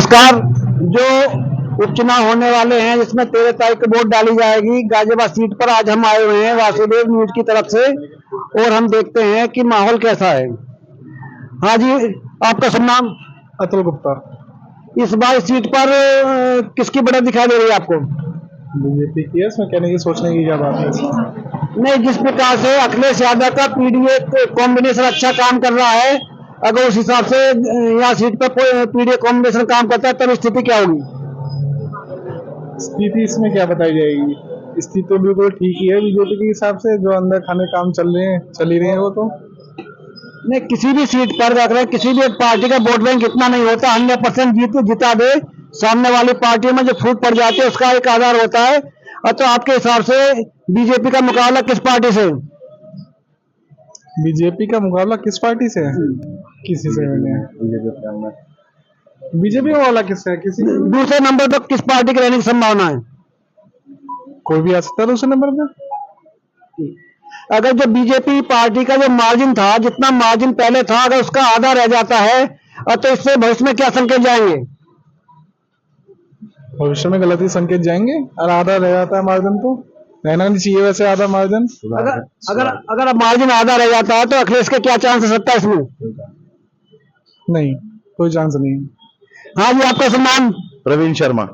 नमस्कार। जो उपचुनाव होने वाले हैं जिसमें 13 तारीख को वोट डाली जाएगी गाजियाबाद सीट पर, आज हम आए हुए हैं वासुदेव न्यूज की तरफ से और हम देखते हैं कि माहौल कैसा है। हाँ जी, आपका शुभ नाम? अतुल गुप्ता। इस बार इस सीट पर किसकी बढ़त दिखाई दे रही है आपको? बीजेपी की है, इसमें कहने की सोचने की क्या बात है। नहीं, जिस प्रकार से अखिलेश यादव का पीडीए कॉम्बिनेशन अच्छा काम कर रहा है, अगर उस हिसाब से यहाँ सीट पर पीडीए कॉम्बिनेशन काम करता है तब स्थिति क्या होगी? स्थिति इसमें क्या बताई जाएगी? स्थिति तो बिल्कुल ठीक ही है बीजेपी के हिसाब से, जो अंदर खाने काम चल ही रहे हैं वो तो। नहीं, किसी भी सीट पर अगर किसी भी पार्टी का वोट बैंक इतना नहीं होता 100% जिता दे, सामने वाली पार्टी में जो फूट पड़ जाती है उसका एक आधार होता है। और तो आपके हिसाब से बीजेपी का मुकाबला किस पार्टी से? बीजेपी का मुकाबला किस पार्टी से है? किसी से भी नहीं। बीजेपी का मुकाबला किससे है? किसी दूसरे नंबर पर किस पार्टी की रहने की संभावना है? कोई भी आ सकता है दूसरे नंबर पे। अगर जो बीजेपी पार्टी का जो मार्जिन था, जितना मार्जिन पहले था, अगर उसका आधा रह जाता है तो इससे भविष्य में क्या संकेत जाएंगे? भविष्य में गलत ही संकेत जाएंगे। और आधा रह जाता है मार्जिन तो रहना नहीं चाहिए वैसे आधा मार्जिन। अगर अगर अगर मार्जिन आधा रह जाता है तो अखिलेश के क्या चांस है सत्ता इसमें? नहीं, कोई चांस नहीं। हाँ जी, आपका सम्मान? प्रवीण शर्मा।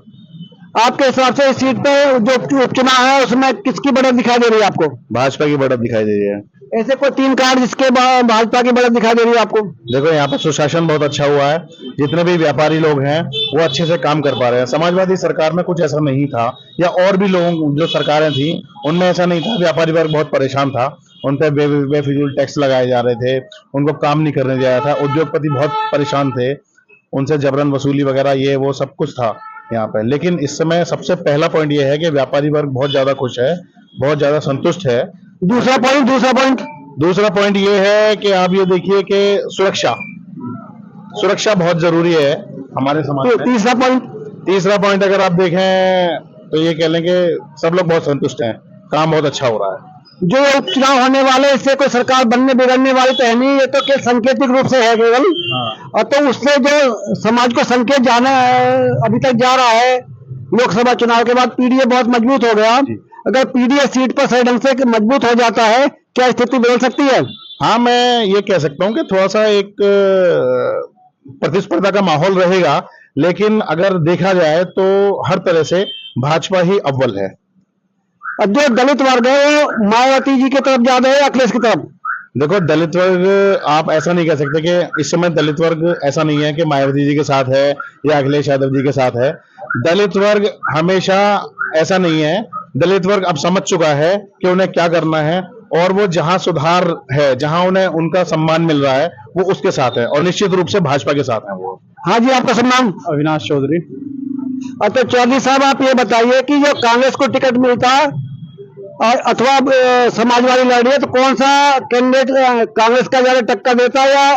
आपके हिसाब से इस सीट पे जो उपचुनाव है उसमें किसकी बढ़त दिखाई दे रही है आपको? भाजपा की बढ़त दिखाई दे रही है। ऐसे कोई 3 कार्ड जिसके भाजपा की बढ़त दिखाई दे रही है आपको? देखो, यहाँ पर सुशासन बहुत अच्छा हुआ है। जितने भी व्यापारी लोग हैं वो अच्छे से काम कर पा रहे हैं। समाजवादी सरकार में कुछ ऐसा नहीं था, या और भी लोगों जो सरकारें थी उनमें ऐसा नहीं था। व्यापारी वर्ग बहुत परेशान था, उन पर बेफिजूल टैक्स लगाए जा रहे थे, उनको काम नहीं करने दिया था। उद्योगपति बहुत परेशान थे, उनसे जबरन वसूली वगैरह ये वो सब कुछ था यहाँ पे। लेकिन इस समय सबसे पहला पॉइंट ये है कि व्यापारी वर्ग बहुत ज्यादा खुश है, बहुत ज्यादा संतुष्ट है। दूसरा पॉइंट ये है कि आप ये देखिए कि सुरक्षा बहुत जरूरी है हमारे समाज में। तीसरा पॉइंट अगर आप देखें तो ये कह लें कि सब लोग बहुत संतुष्ट हैं, काम बहुत अच्छा हो रहा है। जो उपचुनाव होने वाले, इससे कोई सरकार बनने बिगड़ने वाली तो है नहीं, ये तो केवल सांकेतिक रूप से है केवल। और तो उससे जो समाज को संकेत जाना अभी तक जा रहा है, लोकसभा चुनाव के बाद पीडीए बहुत मजबूत हो गया। अगर पीडीए सीट पर सही ढंग से मजबूत हो जाता है, क्या स्थिति बदल सकती है? हाँ, मैं ये कह सकता हूँ कि थोड़ा सा एक प्रतिस्पर्धा का माहौल रहेगा, लेकिन अगर देखा जाए तो हर तरह से भाजपा ही अव्वल है। अब जो दलित वर्ग है वो मायावती जी की तरफ ज्यादा है, अखिलेश की तरफ? देखो, दलित वर्ग आप ऐसा नहीं कह सकते कि इस समय दलित वर्ग ऐसा नहीं है कि मायावती जी के साथ है या अखिलेश यादव जी के साथ है। दलित वर्ग हमेशा ऐसा नहीं है। दलित वर्ग अब समझ चुका है कि उन्हें क्या करना है, और वो जहां सुधार है, जहां उन्हें उनका सम्मान मिल रहा है, वो उसके साथ है, और निश्चित रूप से भाजपा के साथ है वो। हाँ जी, आपका सम्मान? अविनाश चौधरी। तो चौधरी साहब, आप ये बताइए कि जो कांग्रेस को टिकट मिलता अथवा समाजवादी लड़ रही है तो कौन सा कैंडिडेट कांग्रेस का ज्यादा टक्कर देता है या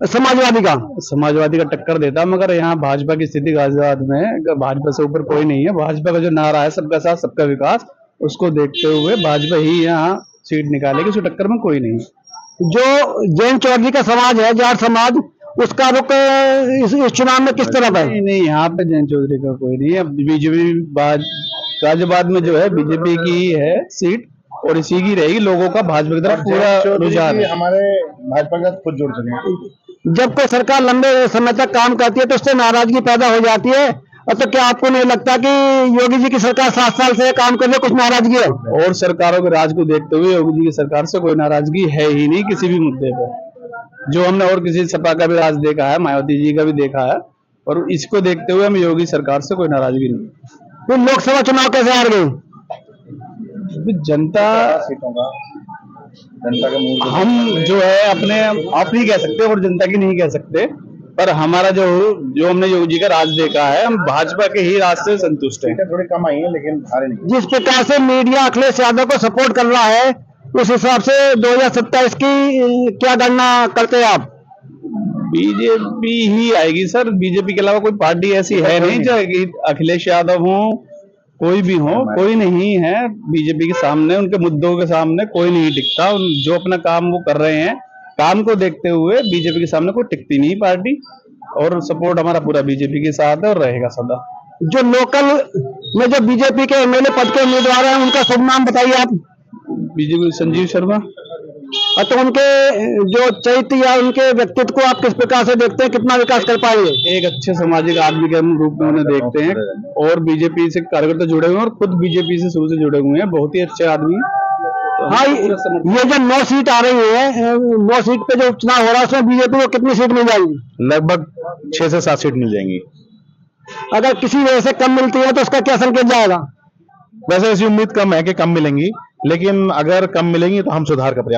समाजवादी का? समाजवादी का टक्कर देता, मगर यहाँ भाजपा की स्थिति गाजियाबाद में भाजपा से ऊपर कोई नहीं है। भाजपा का जो नारा है सबका साथ सबका विकास, उसको देखते हुए भाजपा ही यहाँ सीट निकालेगी, उसकी टक्कर में कोई नहीं। जो जैन चौधरी का समाज है, जाट समाज, उसका रुख इस चुनाव में किस तरफ है? नहीं, यहाँ पे जैन चौधरी का कोई नहीं है। बीजेपी गाजियाबाद में जो है बीजेपी की है सीट, और इसी की रहेगी। लोगों का भाजपा की तरफ पूरा रुझान है। हमारे भाजपा के साथ खुद जुड़ चुके हैं। जब कोई सरकार लंबे समय तक काम करती है तो उससे नाराजगी पैदा हो जाती है। और तो क्या आपको नहीं लगता कि योगी जी की सरकार 7 साल से काम कर रही है, कुछ नाराजगी है? और सरकारों के राज को देखते हुए योगी जी की सरकार से कोई नाराजगी है ही नहीं किसी भी मुद्दे पर। जो हमने और किसी सपा का भी राज देखा है, मायावती जी का भी देखा है, और इसको देखते हुए हमें योगी सरकार से कोई नाराजगी नहीं। तो लोकसभा चुनाव कैसे हार गई? जनता का हम जो है अपने आप नहीं कह सकते और जनता की नहीं कह सकते, पर हमारा जो हमने योगी जी का राज देखा है, हम भाजपा के ही राज से संतुष्ट हैं। थोड़ी कम आई है लेकिन हारे नहीं। जिस प्रकार से मीडिया अखिलेश यादव को सपोर्ट कर रहा है, उस हिसाब से 2027 की क्या गणना करते हैं आप? बीजेपी ही आएगी सर। बीजेपी के अलावा कोई पार्टी ऐसी है नहीं, चाहे अखिलेश यादव हो, कोई भी हो, कोई नहीं है बीजेपी के सामने, उनके मुद्दों के सामने कोई नहीं टिकता। जो अपना काम वो कर रहे हैं, काम को देखते हुए बीजेपी के सामने कोई टिकती नहीं पार्टी। और सपोर्ट हमारा पूरा बीजेपी के साथ है और रहेगा सदा। जो लोकल में जो बीजेपी के एमएलए पद के उम्मीदवार हैं उनका शुभ नाम बताइए आप। बीजेपी संजीव शर्मा। तो उनके जो चरित्र या उनके व्यक्तित्व को आप किस प्रकार से देखते हैं, कितना विकास कर पाएंगे? एक अच्छे सामाजिक आदमी के हम रूप में उन्हें देखते हैं और बीजेपी से कार्यकर्ता जुड़े हुए हैं और खुद बीजेपी से शुरू से जुड़े हुए हैं, बहुत ही अच्छे आदमी। हाँ, ये जो 9 सीट आ रही है, 9 सीट पे जो चुनाव हो रहा है उसमें बीजेपी को कितनी सीट मिल जाएगी? लगभग 6 से 7 सीट मिल जाएंगी। अगर किसी वजह से कम मिलती है तो उसका क्या संकेत जाएगा? वैसे ऐसी उम्मीद कम है कि कम मिलेंगी, लेकिन अगर कम मिलेंगी तो हम सुधार का प्रयास